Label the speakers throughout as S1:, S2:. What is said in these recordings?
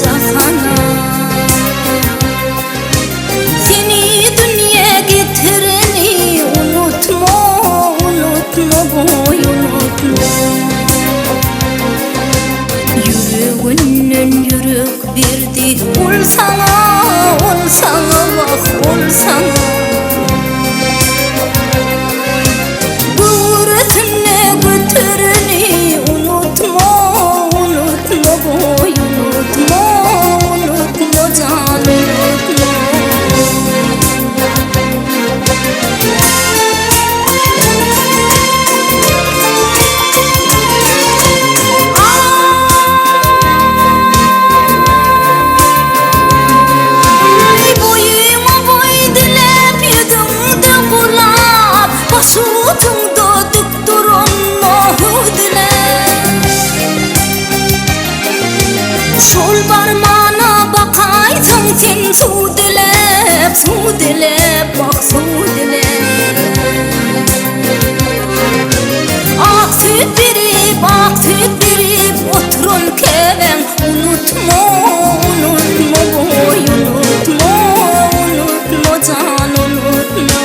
S1: cahana. Seni dünya getireni unutma, unutma boy unutma. Yüreğinden yürek verdi, ol sana, ol sana bak, ol sana. Şol barmana bakaysan sen su dilep bak su dilep. Ak süt verip oturun keven. Unutma, unutma boy unutma, unutma can unutma.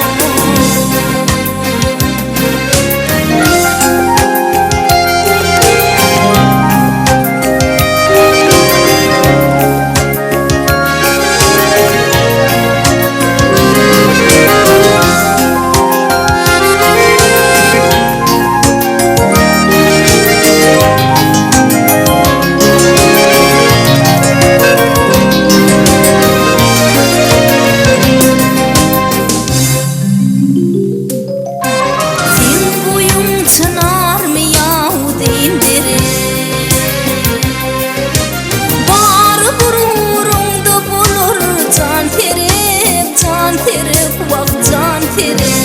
S1: Can terip, vak can terip.